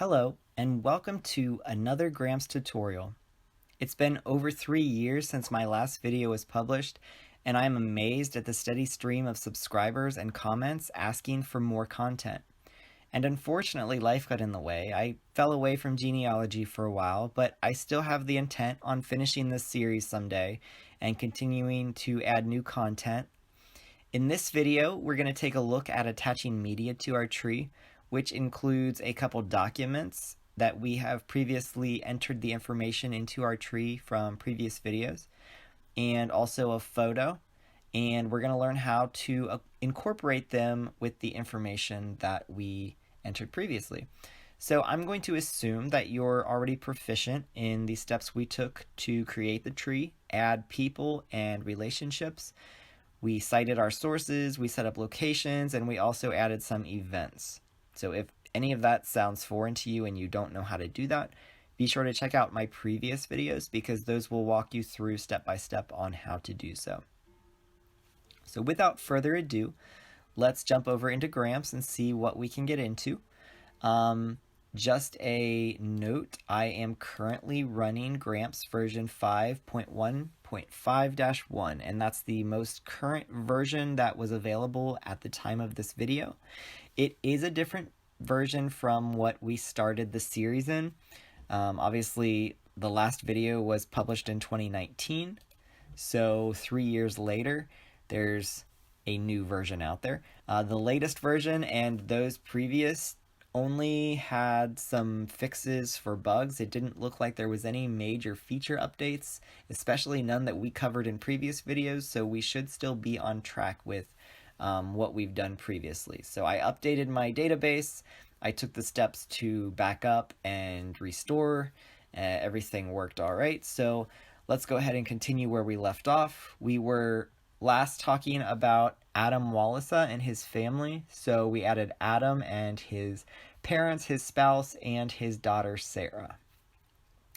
Hello, and welcome to another Gramps tutorial. It's been over 3 years since my last video was published, and I am amazed at the steady stream of subscribers and comments asking for more content. And unfortunately, life got in the way. I fell away from genealogy for a while, but I still have the intent on finishing this series someday and continuing to add new content. In this video, we're going to take a look at attaching media to our tree, which includes a couple documents that we have previously entered the information into our tree from previous videos, and also a photo. And we're going to learn how to incorporate them with the information that we entered previously. So I'm going to assume that you're already proficient in the steps we took to create the tree, add people and relationships. We cited our sources, we set up locations, and we also added some events. So if any of that sounds foreign to you and you don't know how to do that, be sure to check out my previous videos because those will walk you through step by step on how to do so. So without further ado, let's jump over into Gramps and see what we can get into. Just a note, I am currently running Gramps version 5.1.5-1, and that's the most current version that was available at the time of this video. It is a different version from what we started the series in. Obviously, the last video was published in 2019, so 3 years later, there's a new version out there. The latest version and those previous only had some fixes for bugs. It didn't look like there was any major feature updates, especially none that we covered in previous videos, so we should still be on track with what we've done previously. So I updated my database, I took the steps to back up and restore, everything worked all right. So let's go ahead and continue where we left off. We were last talking about Adam Wallisa and his family. So we added Adam and his parents, his spouse, and his daughter Sarah.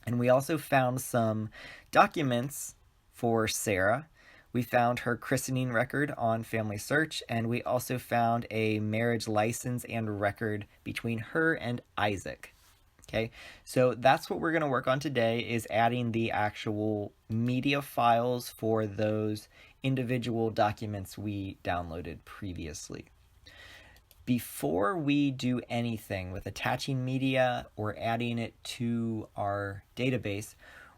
And we also found some documents for Sarah. We found her christening record on Family Search, and we also found a marriage license and record between her and Isaac. Okay, so that's what we're going to work on today, is adding the actual media files for those individual documents we downloaded previously. Before we do anything with attaching media or adding it to our database,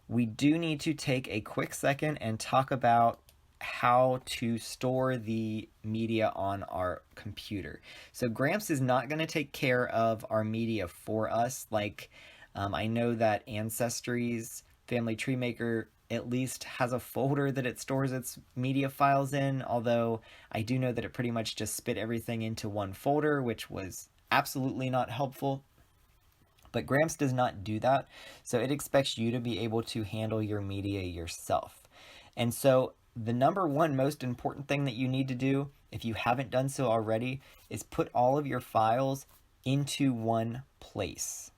we do need to take a quick second and talk about how to store the media on our computer. So Gramps is not going to take care of our media for us. Like I know that Ancestry's Family Tree Maker at least has a folder that it stores its media files in, although I do know that it pretty much just spit everything into one folder, which was absolutely not helpful. But Gramps does not do that, so it expects you to be able to handle your media yourself. And so the number one most important thing that you need to do, if you haven't done so already, is put all of your files into one place.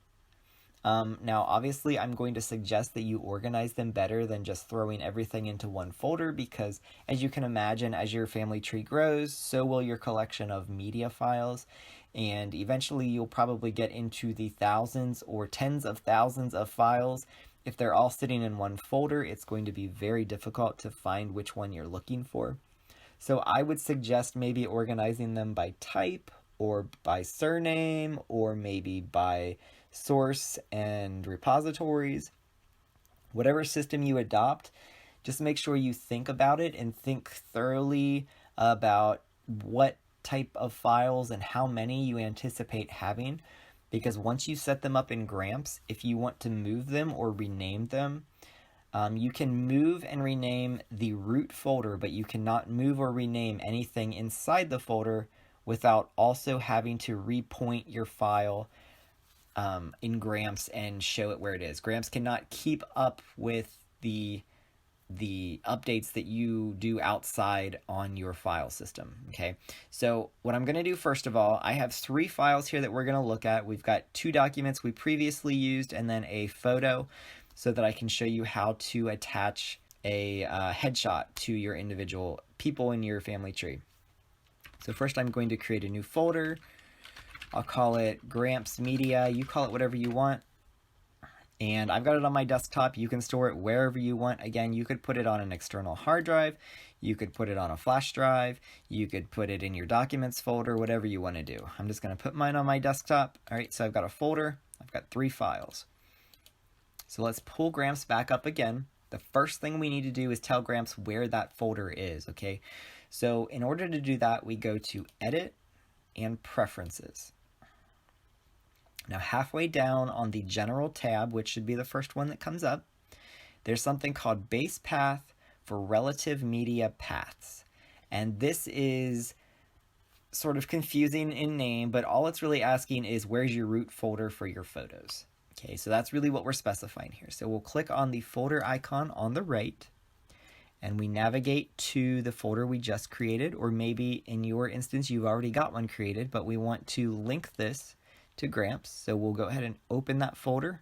Now, obviously, I'm going to suggest that you organize them better than just throwing everything into one folder because, as you can imagine, as your family tree grows, so will your collection of media files, and eventually you'll probably get into the thousands or tens of thousands of files. If they're all sitting in one folder, it's going to be very difficult to find which one you're looking for. So I would suggest maybe organizing them by type or by surname or maybe by source and repositories. Whatever system you adopt, just make sure you think about it and think thoroughly about what type of files and how many you anticipate having. Because once you set them up in Gramps, if you want to move them or rename them, you can move and rename the root folder, but you cannot move or rename anything inside the folder without also having to repoint your file in Gramps and show it where it is. Gramps cannot keep up with the updates that you do outside on your file system. Okay, so what I'm going to do first of all, I have 3 files here that we're going to look at. We've got 2 documents we previously used and then a photo so that I can show you how to attach a headshot to your individual people in your family tree. So first I'm going to create a new folder. I'll call it Gramps Media. You call it whatever you want. And I've got it on my desktop. You can store it wherever you want. Again, you could put it on an external hard drive. You could put it on a flash drive. You could put it in your documents folder, whatever you want to do. I'm just going to put mine on my desktop. All right, so I've got a folder. I've got 3 files. So let's pull Gramps back up again. The first thing we need to do is tell Gramps where that folder is, okay? So in order to do that, we go to Edit and Preferences. Now halfway down on the General tab, which should be the first one that comes up, there's something called Base Path for Relative Media Paths. And this is sort of confusing in name, but all it's really asking is where's your root folder for your photos. Okay, so that's really what we're specifying here. So we'll click on the folder icon on the right, and we navigate to the folder we just created, or maybe in your instance you've already got one created, but we want to link this to Gramps. So we'll go ahead and open that folder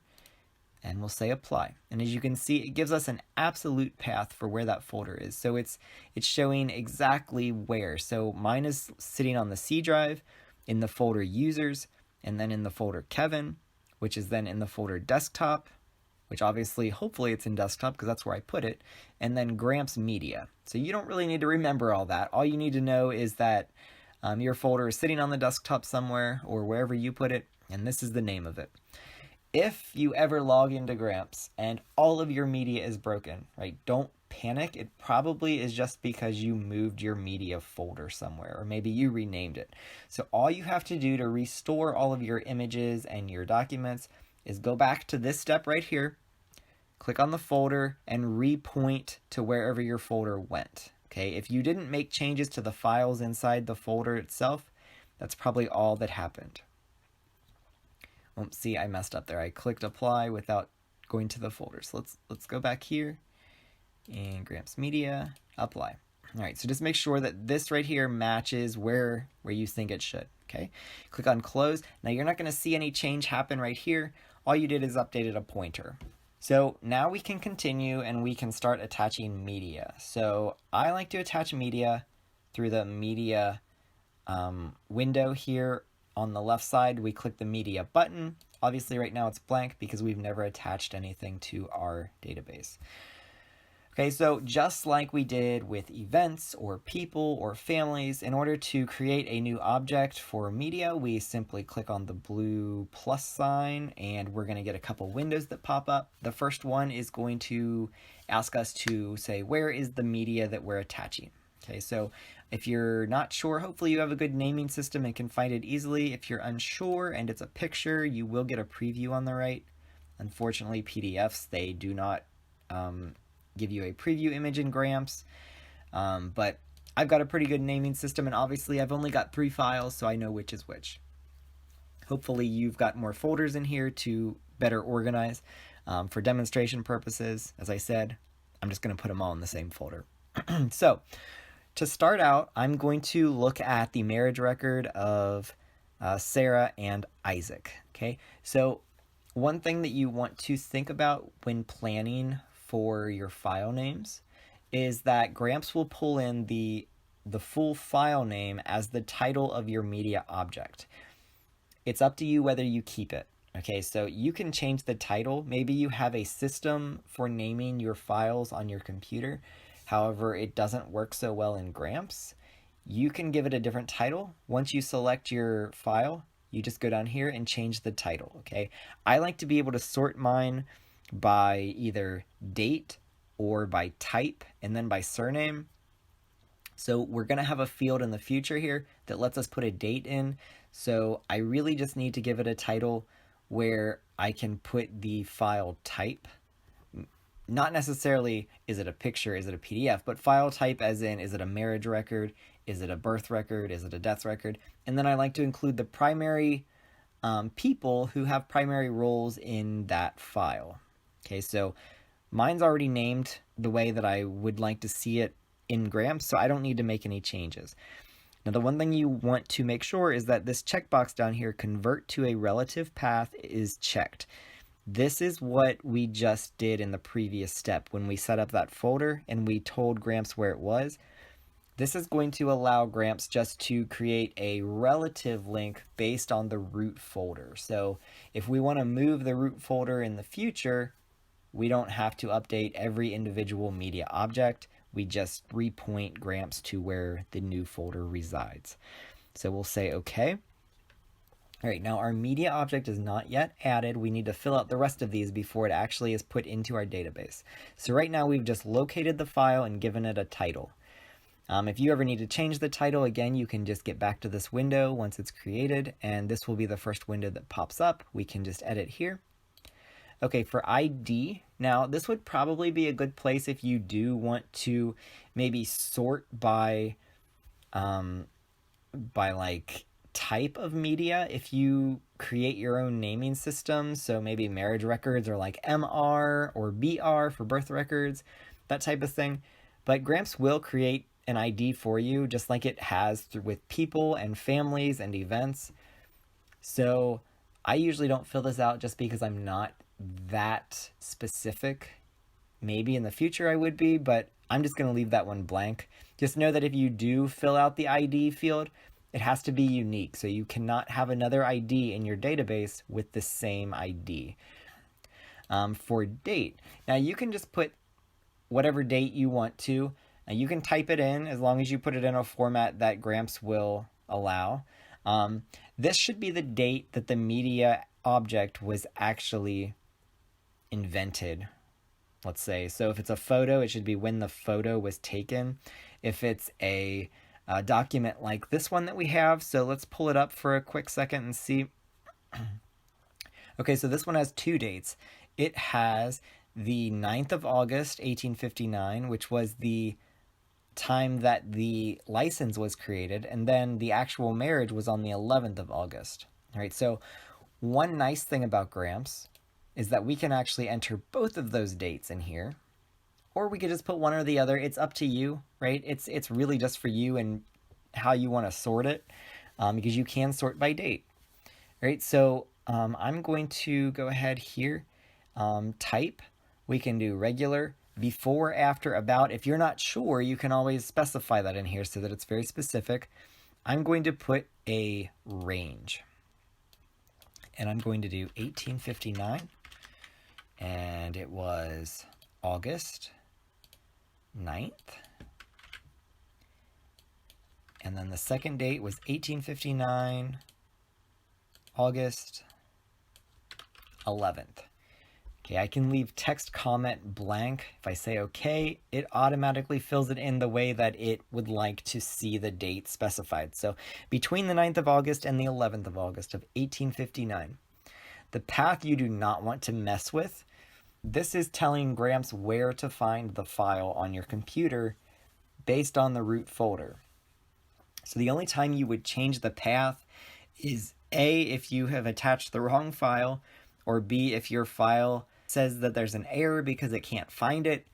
and we'll say apply. And as you can see, it gives us an absolute path for where that folder is. So it's showing exactly where. So mine is sitting on the C drive in the folder users, and then in the folder Kevin, which is then in the folder desktop, which obviously, hopefully it's in desktop because that's where I put it, and then Gramps Media. So you don't really need to remember all that. All you need to know is that your folder is sitting on the desktop somewhere or wherever you put it, and this is the name of it. If you ever log into Gramps and all of your media is broken, right, don't panic. It probably is just because you moved your media folder somewhere, or maybe you renamed it. So all you have to do to restore all of your images and your documents is go back to this step right here, click on the folder, and repoint to wherever your folder went. Okay, if you didn't make changes to the files inside the folder itself, that's probably all that happened. Oops, see, I messed up there. I clicked apply without going to the folder. So let's go back here and Gramps Media, apply. All right, so just make sure that this right here matches where you think it should. Okay, click on close. Now you're not going to see any change happen right here. All you did is updated a pointer. So now we can continue and we can start attaching media. So I like to attach media through the media window here on the left side. We click the media button. Obviously right now it's blank because we've never attached anything to our database. Okay, so just like we did with events or people or families, in order to create a new object for media, we simply click on the blue plus sign and we're going to get a couple windows that pop up. The first one is going to ask us to say, where is the media that we're attaching? Okay, so if you're not sure, hopefully you have a good naming system and can find it easily. If you're unsure and it's a picture, you will get a preview on the right. Unfortunately, PDFs, they do not give you a preview image in Gramps, but I've got a pretty good naming system, and obviously I've only got 3 files, so I know which is which. Hopefully you've got more folders in here to better organize. For demonstration purposes, as I said, I'm just going to put them all in the same folder. So to start out, I'm going to look at the marriage record of Sarah and Isaac. Okay, so one thing that you want to think about when planning for your file names is that Gramps will pull in the full file name as the title of your media object. It's up to you whether you keep it. Okay, so you can change the title. Maybe you have a system for naming your files on your computer. However, it doesn't work so well in Gramps. You can give it a different title. Once you select your file, you just go down here and change the title. Okay, I like to be able to sort mine by either date or by type and then by surname. So we're going to have a field in the future here that lets us put a date in. So I really just need to give it a title where I can put the file type. Not necessarily is it a picture, is it a PDF, but file type as in, is it a marriage record, is it a birth record, is it a death record? And then I like to include the primary people who have primary roles in that file. Okay, so mine's already named the way that I would like to see it in Gramps, so I don't need to make any changes. Now, the one thing you want to make sure is that this checkbox down here, convert to a relative path, is checked. This is what we just did in the previous step when we set up that folder and we told Gramps where it was. This is going to allow Gramps just to create a relative link based on the root folder. So if we want to move the root folder in the future, we don't have to update every individual media object. We just repoint Gramps to where the new folder resides. So we'll say OK. All right, now our media object is not yet added. We need to fill out the rest of these before it actually is put into our database. So right now we've just located the file and given it a title. If you ever need to change the title, again, you can just get back to this window once it's created, and this will be the first window that pops up. We can just edit here. Okay, for ID, now this would probably be a good place if you do want to maybe sort by like type of media. If you create your own naming system, so maybe marriage records are like MR or BR for birth records, that type of thing. But Gramps will create an ID for you, just like it has with people and families and events. So I usually don't fill this out just because I'm not that specific. Maybe in the future I would be, but I'm just going to leave that one blank. Just know that if you do fill out the ID field, it has to be unique. So you cannot have another ID in your database with the same ID. For date, now you can just put whatever date you want to. You can type it in as long as you put it in a format that Gramps will allow. This should be the date that the media object was actually invented, let's say. So if it's a photo, it should be when the photo was taken. If it's a document like this one that we have, so let's pull it up for a quick second and see. Okay, so this one has two dates. It has the 9th of August, 1859, which was the time that the license was created, and then the actual marriage was on the 11th of August. All right, so one nice thing about Gramps is that we can actually enter both of those dates in here, or we could just put one or the other. It's up to you, right? It's really just for you and how you want to sort it, because you can sort by date. All right, so I'm going to go ahead here, type. We can do regular, before, after, about. If you're not sure, you can always specify that in here so that it's very specific. I'm going to put a range, and I'm going to do 1859, and it was August 9th, and then the second date was 1859, August 11th. Okay, I can leave text comment blank. If I say OK, it automatically fills it in the way that it would like to see the date specified. So between the 9th of August and the 11th of August of 1859. The path you do not want to mess with, this is telling Gramps where to find the file on your computer based on the root folder. So the only time you would change the path is A, if you have attached the wrong file, or B, if your file says that there's an error because it can't find it.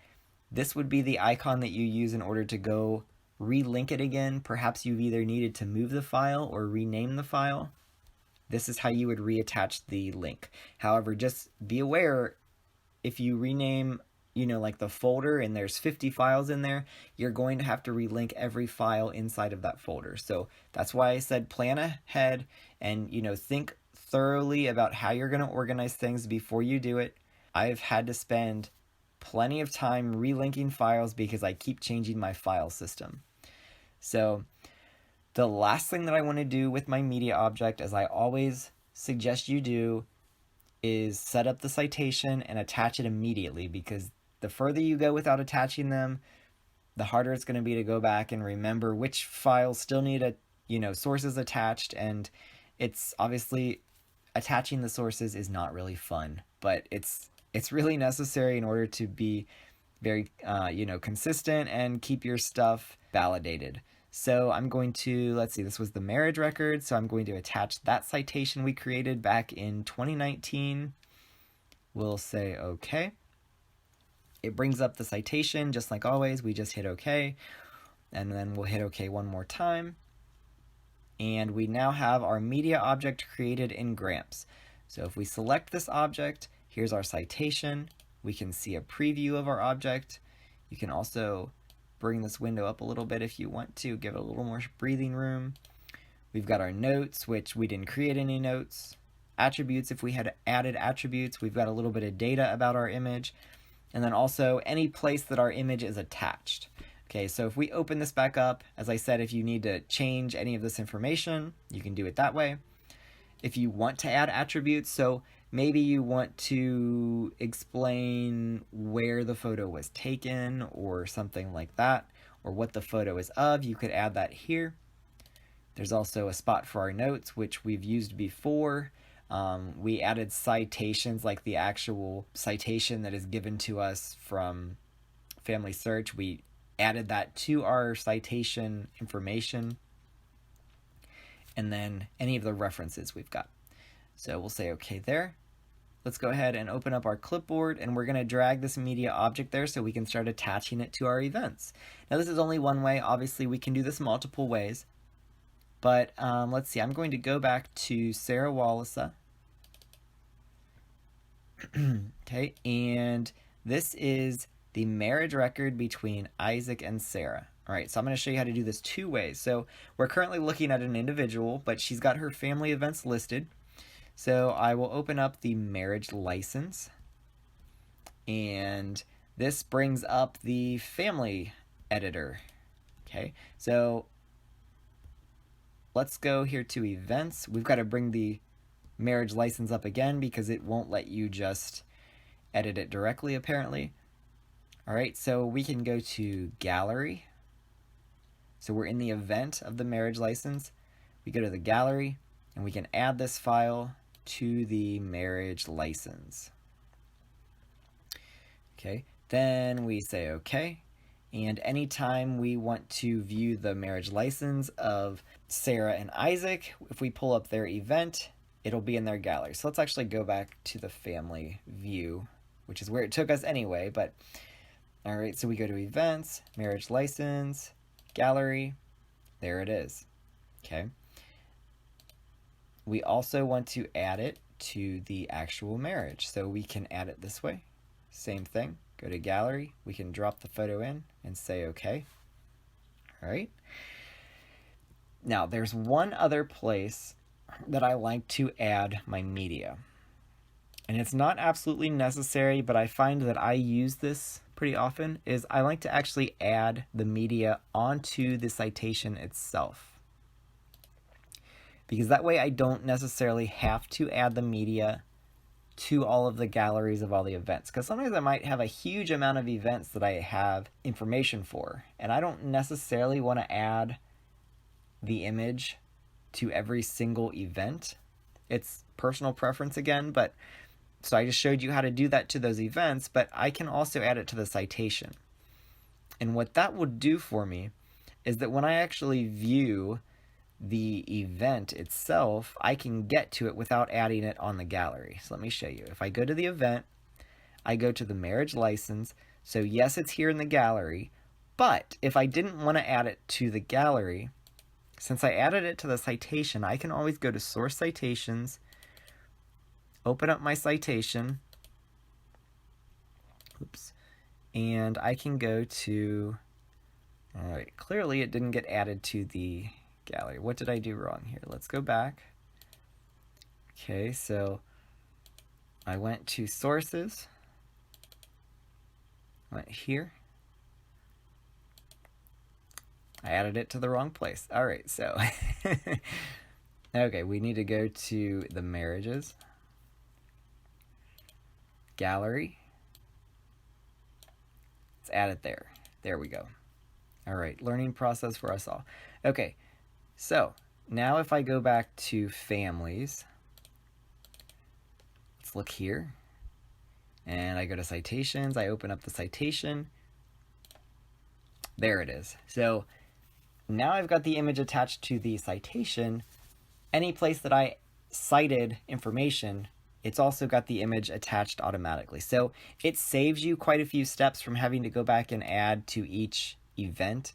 This would be the icon that you use in order to go relink it again. Perhaps you've either needed to move the file or rename the file. This is how you would reattach the link. However, just be aware, if you rename, like the folder and there's 50 files in there, you're going to have to relink every file inside of that folder. So that's why I said plan ahead and, think thoroughly about how you're going to organize things before you do it. I've had to spend plenty of time relinking files because I keep changing my file system. So the last thing that I want to do with my media object, as I always suggest you do, is set up the citation and attach it immediately, because the further you go without attaching them, the harder it's going to be to go back and remember which files still need sources attached. And it's obviously, attaching the sources is not really fun, but it's really necessary in order to be very consistent and keep your stuff validated. So I'm going to, let's see, this was the marriage record, so I'm going to attach that citation we created back in 2019. We'll say OK. It brings up the citation just like always. We just hit OK, and then we'll hit OK one more time. And we now have our media object created in Gramps. So if we select this object, here's our citation. We can see a preview of our object. You can also bring this window up a little bit if you want to, give it a little more breathing room. We've got our notes, which we didn't create any notes. Attributes, if we had added attributes. We've got a little bit of data about our image. And then also any place that our image is attached. Okay, so if we open this back up, as I said, if you need to change any of this information, you can do it that way. If you want to add attributes, so maybe you want to explain where the photo was taken or something like that, or what the photo is of, you could add that here. There's also a spot for our notes, which we've used before. We added citations, like the actual citation that is given to us from Family Search. We added that to our citation information, and then any of the references we've got. So we'll say okay there. Let's go ahead and open up our clipboard, and we're going to drag this media object there so we can start attaching it to our events. Now this is only one way. Obviously we can do this multiple ways, but let's see. I'm going to go back to Sarah Wallisa. Okay, and this is the marriage record between Isaac and Sarah. All right, so I'm going to show you how to do this two ways. So we're currently looking at an individual, but she's got her family events listed. So I will open up the marriage license, and this brings up the family editor. Okay, so let's go here to events. We've got to bring the marriage license up again because it won't let you just edit it directly, apparently. All right, so we can go to gallery. So we're in the event of the marriage license. We go to the gallery, and we can add this file to the marriage license. Okay, then we say okay. And anytime we want to view the marriage license of Sarah and Isaac, if we pull up their event, it'll be in their gallery. So let's actually go back to the family view, which is where it took us anyway. But all right, so we go to events, marriage license, gallery. There it is. Okay. We also want to add it to the actual marriage. So we can add it this way. Same thing. Go to gallery. We can drop the photo in and say okay. All right. Now there's one other place that I like to add my media. And it's not absolutely necessary, but I find that I use this pretty often, is I like to actually add the media onto the citation itself. Because that way I don't necessarily have to add the media to all of the galleries of all the events. Because sometimes I might have a huge amount of events that I have information for, and I don't necessarily want to add the image to every single event. It's personal preference again, but so I just showed you how to do that to those events, but I can also add it to the citation. And what that would do for me is that when I actually view the event itself, I can get to it without adding it on the gallery. So let me show you. If I go to the event, I go to the marriage license. So yes, it's here in the gallery, but if I didn't want to add it to the gallery, since I added it to the citation, I can always go to source citations, open up my citation, and I can go to, all right, clearly it didn't get added to the gallery. What did I do wrong here? Let's go back. Okay, so I went to sources, went here. I added it to the wrong place. All right, so okay, we need to go to the marriages, gallery. Let's add it there. There we go. All right, learning process for us all. Okay, so now if I go back to families, let's look here, and I go to citations. I open up the citation. There it is. So now I've got the image attached to the citation. Any place that I cited information, it's also got the image attached automatically. So it saves you quite a few steps from having to go back and add to each event.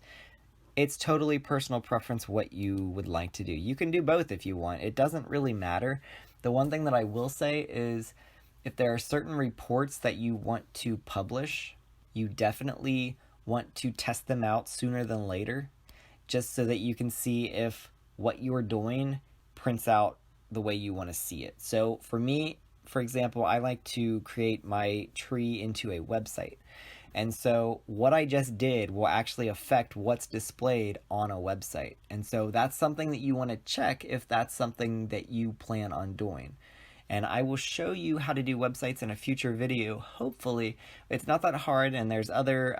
It's totally personal preference what you would like to do. You can do both if you want. It doesn't really matter. The one thing that I will say is if there are certain reports that you want to publish, you definitely want to test them out sooner than later, just so that you can see if what you're doing prints out the way you want to see it. So for me, for example, I like to create my tree into a website. And so what I just did will actually affect what's displayed on a website. And so that's something that you want to check if that's something that you plan on doing. And I will show you how to do websites in a future video, hopefully. It's not that hard, and there's other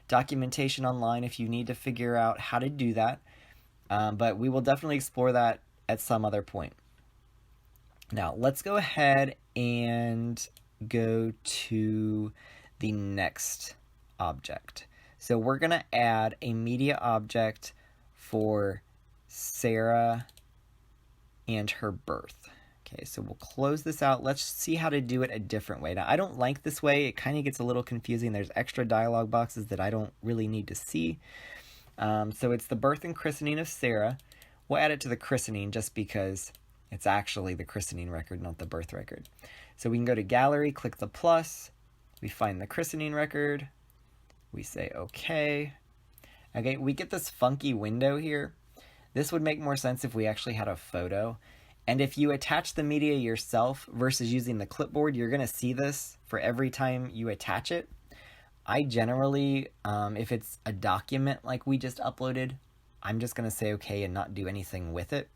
documentation online if you need to figure out how to do that. But we will definitely explore that at some other point. Now, let's go ahead and go to the next object. So we're going to add a media object for Sarah and her birth. Okay, so we'll close this out. Let's see how to do it a different way. Now, I don't like this way. It kind of gets a little confusing. There's extra dialog boxes that I don't really need to see. So it's the birth and christening of Sarah. We'll add it to the christening just because it's actually the christening record, not the birth record. So we can go to gallery, click the plus. We find the christening record. We say okay. Okay, we get this funky window here. This would make more sense if we actually had a photo. And if you attach the media yourself versus using the clipboard, you're going to see this for every time you attach it. I generally, if it's a document like we just uploaded, I'm just going to say okay and not do anything with it.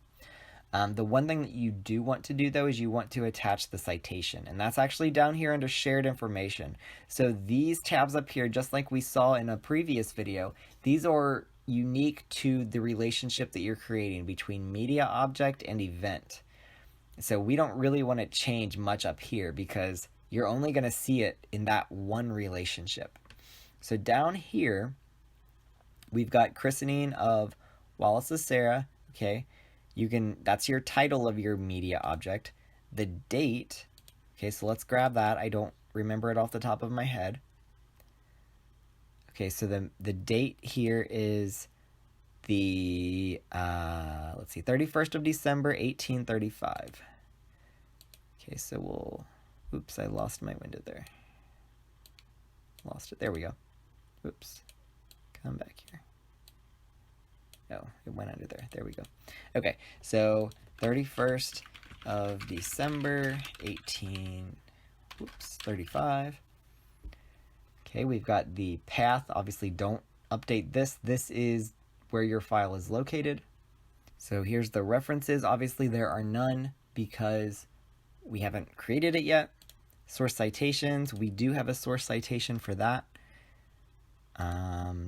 The one thing that you do want to do, though, is you want to attach the citation. And that's actually down here under shared information. So these tabs up here, just like we saw in a previous video, these are unique to the relationship that you're creating between media object and event. So we don't really want to change much up here because you're only going to see it in that one relationship. So down here, we've got christening of Wallace's Sarah, okay? That's your title of your media object. The date, okay, so let's grab that. I don't remember it off the top of my head. Okay, so the date here is the, let's see, 31st of December, 1835. Okay, so we'll, oops, I lost my window there. Lost it, there we go. Oops, come back here. Oh, it went under there. There we go. Okay, so 31st of December, 35. Okay, we've got the path. Obviously, don't update this. This is where your file is located. So here's the references. Obviously, there are none because we haven't created it yet. Source citations. We do have a source citation for that.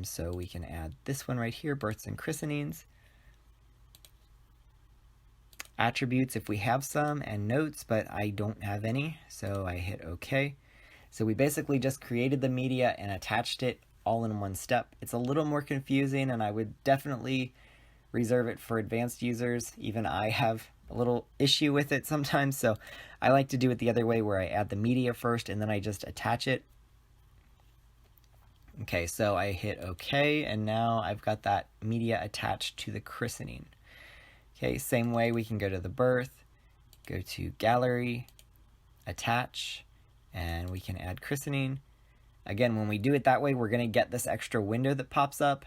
So we can add this one right here, births and christenings. Attributes if we have some, and notes, but I don't have any, so I hit OK. So we basically just created the media and attached it all in one step. It's a little more confusing, and I would definitely reserve it for advanced users. Even I have a little issue with it sometimes, so I like to do it the other way where I add the media first and then I just attach it. Okay, so I hit OK, and now I've got that media attached to the christening. Okay, same way we can go to the birth, go to gallery, attach, and we can add christening. Again, when we do it that way, we're going to get this extra window that pops up.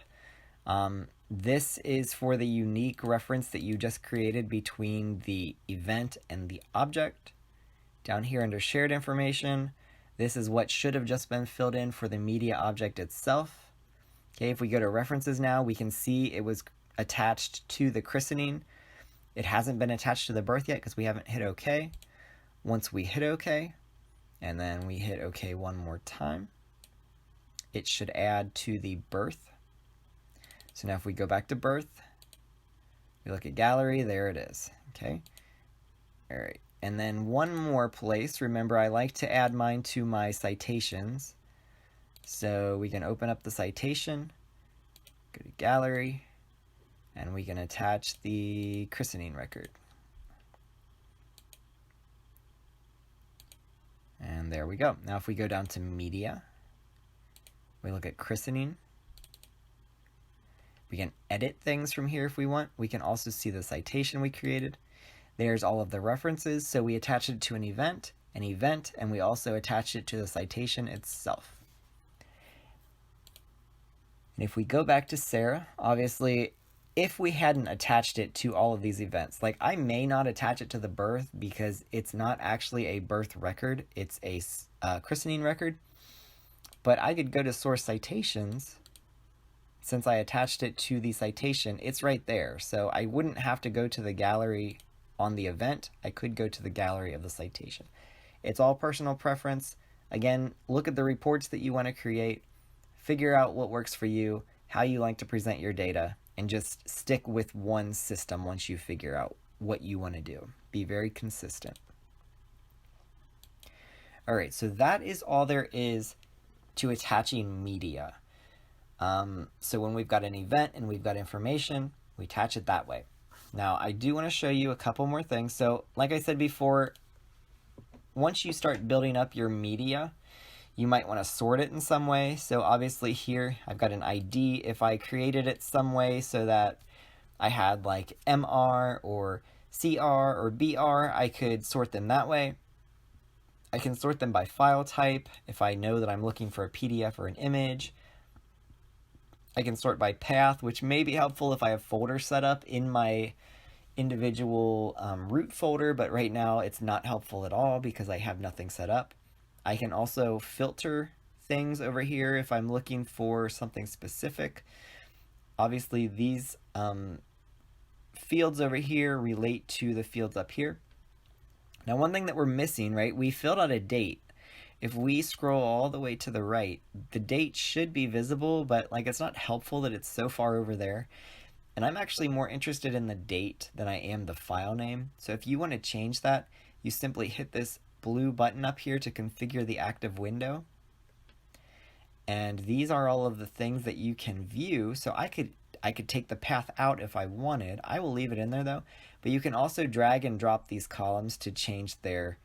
This is for the unique reference that you just created between the event and the object. Down here under shared information, this is what should have just been filled in for the media object itself. Okay, if we go to references now, we can see it was attached to the christening. It hasn't been attached to the birth yet because we haven't hit OK. Once we hit OK, and then we hit OK one more time, it should add to the birth. So now if we go back to birth, we look at gallery, there it is. Okay. All right. And then one more place. Remember, I like to add mine to my citations. So we can open up the citation, go to gallery, and we can attach the christening record. And there we go. Now if we go down to media, we look at christening. We can edit things from here if we want. We can also see the citation we created. There's all of the references, so we attach it to an event, and we also attach it to the citation itself. And if we go back to Sarah, obviously, if we hadn't attached it to all of these events, like I may not attach it to the birth because it's not actually a birth record, it's a christening record. But I could go to source citations. Since I attached it to the citation, it's right there. So I wouldn't have to go to the gallery on the event. I could go to the gallery of the citation. It's all personal preference. Again, look at the reports that you want to create, figure out what works for you, how you like to present your data, and just stick with one system once you figure out what you want to do. Be very consistent. All right, so that is all there is to attaching media. So when we've got an event and we've got information, we attach it that way. Now, I do want to show you a couple more things. So like I said before, once you start building up your media, you might want to sort it in some way. So obviously here I've got an ID. If I created it some way so that I had like MR or CR or BR, I could sort them that way. I can sort them by file type if I know that I'm looking for a PDF or an image. I can sort by path, which may be helpful if I have folders set up in my individual root folder, but right now it's not helpful at all because I have nothing set up. I can also filter things over here if I'm looking for something specific. Obviously, these fields over here relate to the fields up here. Now, one thing that we're missing, right, we filled out a date. If we scroll all the way to the right, the date should be visible, but like it's not helpful that it's so far over there. And I'm actually more interested in the date than I am the file name. So if you want to change that, you simply hit this blue button up here to configure the active window. And these are all of the things that you can view. So I could take the path out if I wanted. I will leave it in there though. But you can also drag and drop these columns to change their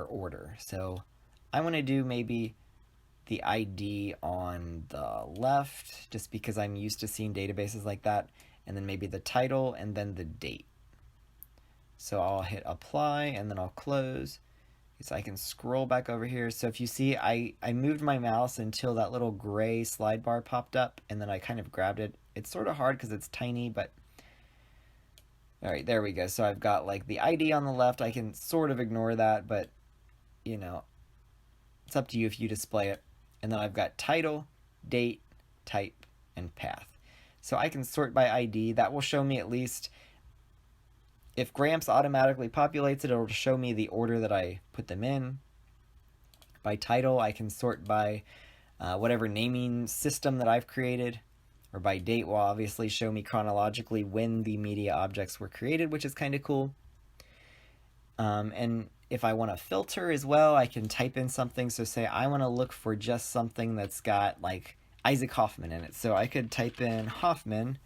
order. So I want to do maybe the ID on the left, just because I'm used to seeing databases like that, and then maybe the title and then the date. So I'll hit apply and then I'll close. So I can scroll back over here. So if you see, I moved my mouse until that little gray slide bar popped up, and then I kind of grabbed it. It's sort of hard because it's tiny, but all right, there we go. So I've got like the ID on the left. I can sort of ignore that, but you know, it's up to you if you display it. And then I've got title, date, type, and path. So I can sort by ID. That will show me at least, if Gramps automatically populates it, it'll show me the order that I put them in. By title, I can sort by whatever naming system that I've created. Or by date will obviously show me chronologically when the media objects were created, which is kind of cool. And if I want to filter as well, I can type in something. So say I want to look for just something that's got like Isaac Hoffman in it. So I could type in Hoffman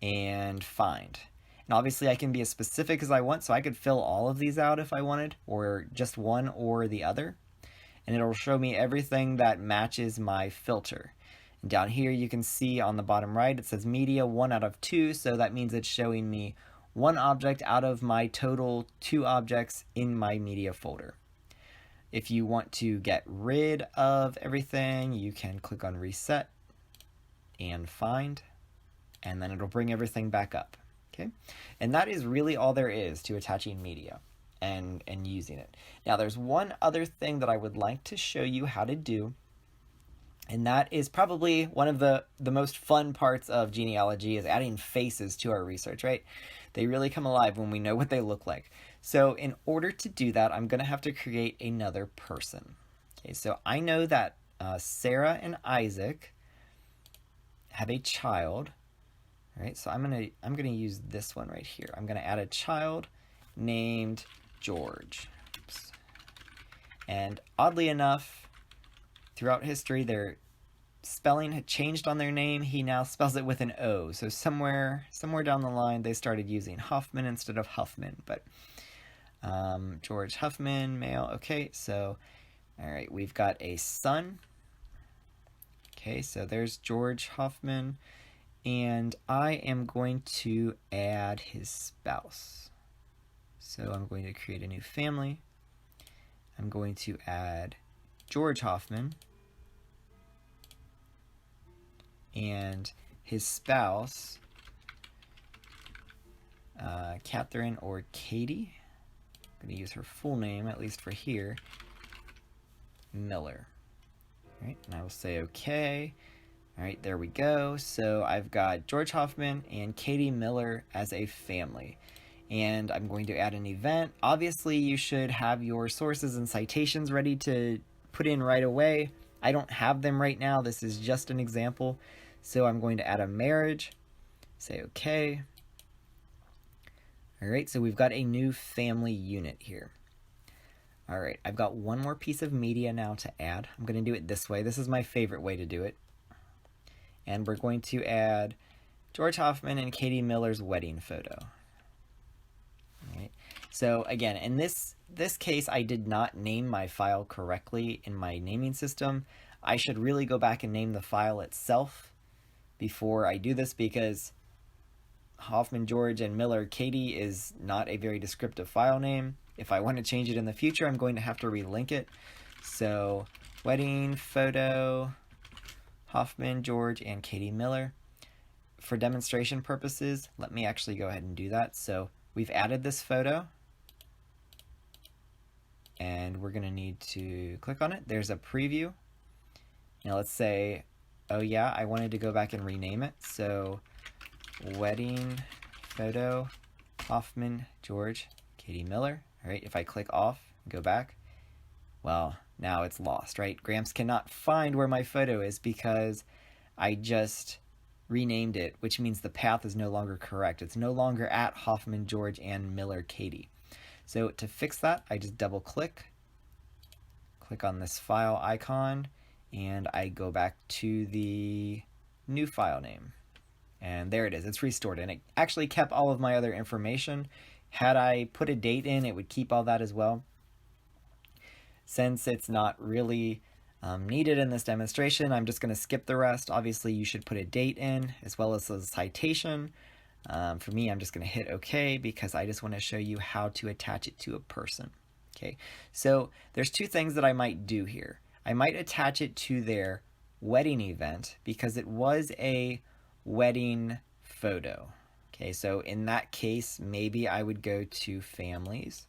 and find. And obviously I can be as specific as I want, so I could fill all of these out if I wanted, or just one or the other. And it'll show me everything that matches my filter. And down here you can see on the bottom right it says media 1 out of 2, so that means it's showing me one object out of my total 2 objects in my media folder. If you want to get rid of everything, you can click on reset and find, and then it'll bring everything back up. Okay, and that is really all there is to attaching media and using it. Now there's one other thing that I would like to show you how to do, and that is probably one of the most fun parts of genealogy, is adding faces to our research, right? They really come alive when we know what they look like. So in order to do that, I'm going to have to create another person. Okay, so I know that Sarah and Isaac have a child. All right, so I'm gonna use this one right here. I'm gonna add a child named George. Oops. And oddly enough, throughout history, their spelling had changed on their name. He now spells it with an O. So somewhere down the line, they started using Hoffman instead of Huffman. But George Huffman, male. Okay, so all right, we've got a son. Okay, so there's George Hoffman. And I am going to add his spouse. So I'm going to create a new family. I'm going to add George Hoffman. and his spouse, Catherine or Katie. I'm going to use her full name, at least for here, Miller. All right, and I will say okay. All right, there we go. So I've got George Hoffman and Katie Miller as a family. And I'm going to add an event. Obviously, you should have your sources and citations ready to put in right away. I don't have them right now. This is just an example. So I'm going to add a marriage. Say okay. All right, so we've got a new family unit here. All right, I've got one more piece of media now to add. I'm going to do it this way. This is my favorite way to do it. And we're going to add George Hoffman and Katie Miller's wedding photo. All right. So again, in this case, I did not name my file correctly in my naming system. I should really go back and name the file itself before I do this, because Hoffman, George, and Miller, Katie is not a very descriptive file name. If I want to change it in the future, I'm going to have to relink it. So wedding photo, Hoffman, George, and Katie Miller. For demonstration purposes, let me actually go ahead and do that. So we've added this photo, and we're going to need to click on it. There's a preview. Now let's say, oh yeah, I wanted to go back and rename it. So wedding photo, Hoffman, George, Katie Miller. All right, if I click off and go back, well, now it's lost, right? Gramps cannot find where my photo is because I just renamed it, which means the path is no longer correct. It's no longer at Hoffman, George, and Miller, Katie. So to fix that, I just double click on this file icon, and I go back to the new file name. And there it is, it's restored, and it actually kept all of my other information. Had I put a date in, it would keep all that as well. Since it's not really needed in this demonstration, I'm just going to skip the rest. Obviously, you should put a date in as well as a citation. For me, I'm just going to hit OK because I just want to show you how to attach it to a person. Okay, so there's two things that I might do here. I might attach it to their wedding event because it was a wedding photo. Okay, so in that case, maybe I would go to families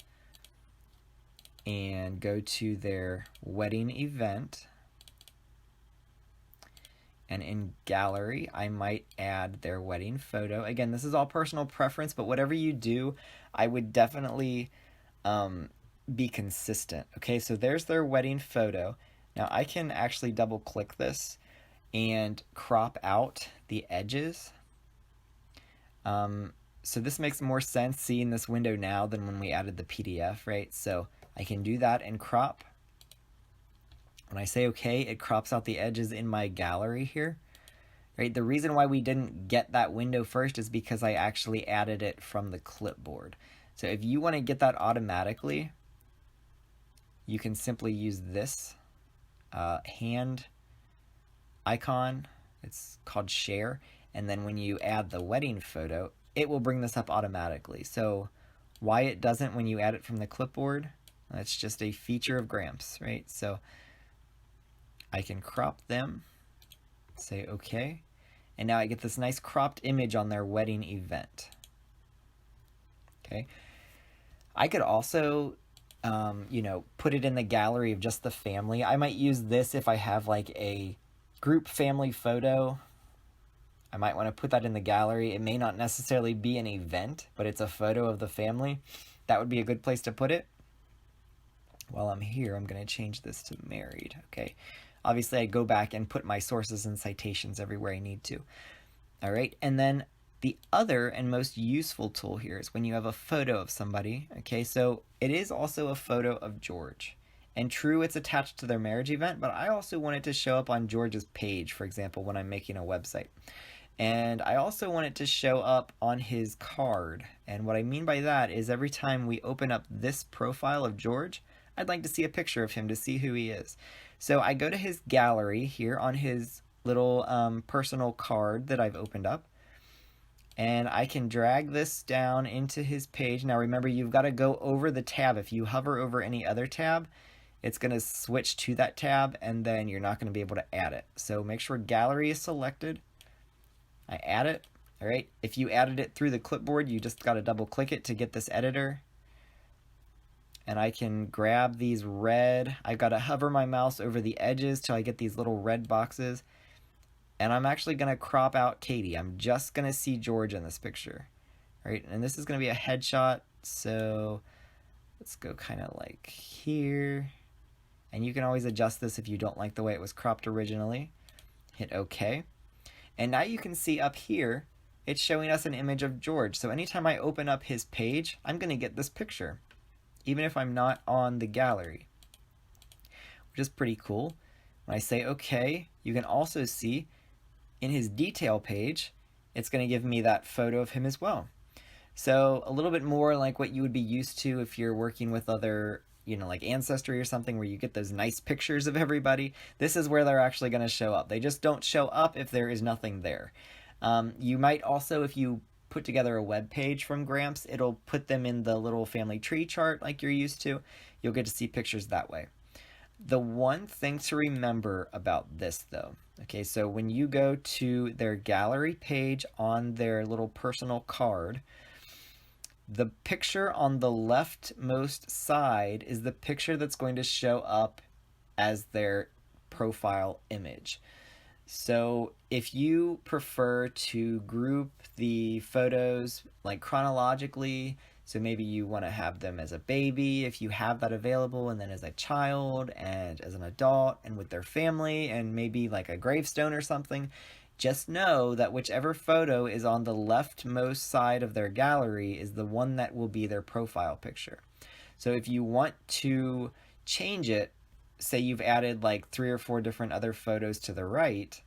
and go to their wedding event, and in gallery I might add their wedding photo. Again, this is all personal preference, but whatever you do, I would definitely be consistent. Okay, so there's their wedding photo. Now I can actually double click this and crop out the edges. So this makes more sense seeing this window now than when we added the PDF, right? So I can do that and crop. When I say okay, it crops out the edges in my gallery here, right? The reason why we didn't get that window first is because I actually added it from the clipboard. So if you want to get that automatically, you can simply use this hand icon. It's called share. And then when you add the wedding photo, it will bring this up automatically. So why it doesn't when you add it from the clipboard, that's just a feature of Gramps, right? So I can crop them, say okay, and now I get this nice cropped image on their wedding event. Okay, I could also put it in the gallery of just the family. I might use this if I have like a group family photo. I might want to put that in the gallery. It may not necessarily be an event, but it's a photo of the family. That would be a good place to put it. While I'm here, I'm going to change this to married. Okay. Obviously, I go back and put my sources and citations everywhere I need to. All right. And then the other and most useful tool here is when you have a photo of somebody. Okay. So it is also a photo of George. And true, it's attached to their marriage event, but I also want it to show up on George's page, for example, when I'm making a website. And I also want it to show up on his card. And what I mean by that is every time we open up this profile of George, I'd like to see a picture of him to see who he is. So I go to his gallery here on his little personal card that I've opened up. And I can drag this down into his page. Now remember, you've got to go over the tab. If you hover over any other tab, it's going to switch to that tab, and then you're not going to be able to add it. So make sure gallery is selected. I add it. All right, if you added it through the clipboard, you just got to double click it to get this editor. And I can grab these red, I've got to hover my mouse over the edges till I get these little red boxes. And I'm actually going to crop out Katie. I'm just going to see George in this picture. All right, and this is going to be a headshot, so let's go kind of like here. And you can always adjust this if you don't like the way it was cropped originally. Hit OK. And now you can see up here, it's showing us an image of George. So anytime I open up his page, I'm going to get this picture, even if I'm not on the gallery, which is pretty cool. When I say OK, you can also see in his detail page, it's going to give me that photo of him as well. So a little bit more like what you would be used to if you're working with other, like Ancestry or something, where you get those nice pictures of everybody. This is where they're actually going to show up. They just don't show up if there is nothing there. You might also, if you put together a web page from Gramps, it'll put them in the little family tree chart like you're used to. You'll get to see pictures that way. The one thing to remember about this though, okay, so when you go to their gallery page on their little personal card, the picture on the leftmost side is the picture that's going to show up as their profile image. So if you prefer to group the photos like chronologically, so maybe you want to have them as a baby, if you have that available, and then as a child, and as an adult, and with their family, and maybe like a gravestone or something, just know that whichever photo is on the leftmost side of their gallery is the one that will be their profile picture. So if you want to change it, say you've added like 3 or 4 different other photos to the right,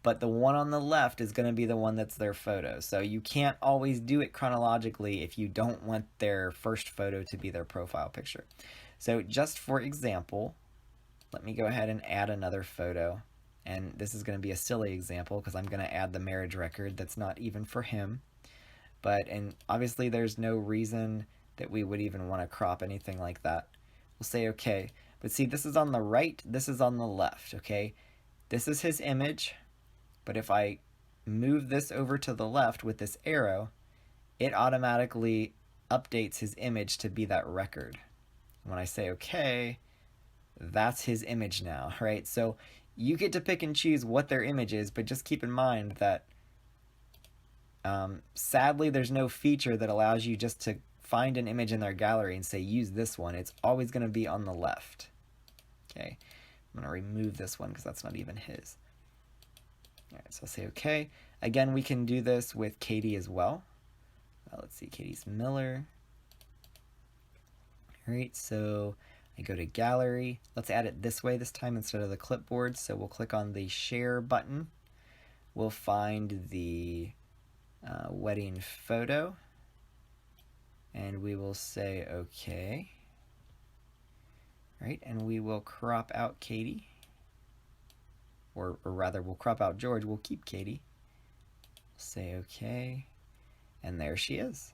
but the one on the left is going to be the one that's their photo. So you can't always do it chronologically if you don't want their first photo to be their profile picture. So just for example, let me go ahead and add another photo. And this is going to be a silly example because I'm going to add the marriage record that's not even for him. And obviously there's no reason that we would even want to crop anything like that. We'll say okay. But see, this is on the right, this is on the left, okay? This is his image. But if I move this over to the left with this arrow, it automatically updates his image to be that record. When I say okay, that's his image now, right? So you get to pick and choose what their image is, but just keep in mind that sadly there's no feature that allows you just to find an image in their gallery and say use this one. It's always going to be on the left. Okay, I'm going to remove this one because that's not even his. All right, so I'll say okay. Again, we can do this with Katie as well. Let's see, Katie's Miller. All right, so I go to gallery. Let's add it this way this time instead of the clipboard. So we'll click on the share button. We'll find the wedding photo. And we will say okay. All right, and we will crop out Katie. Or rather, we'll crop out George. We'll keep Katie. Say okay. And there she is.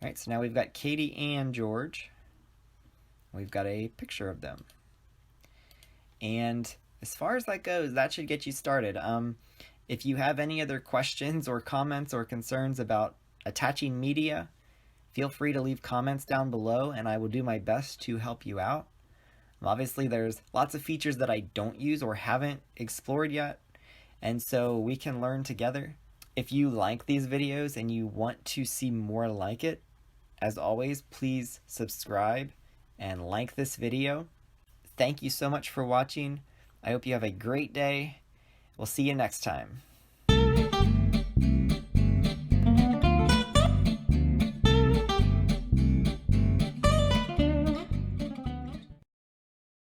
All right, so now we've got Katie and George. We've got a picture of them. And as far as that goes, that should get you started. If you have any other questions or comments or concerns about attaching media, feel free to leave comments down below and I will do my best to help you out. Obviously, there's lots of features that I don't use or haven't explored yet, and so we can learn together. If you like these videos and you want to see more like it, as always, please subscribe and like this video. Thank you so much for watching. I hope you have a great day. We'll see you next time.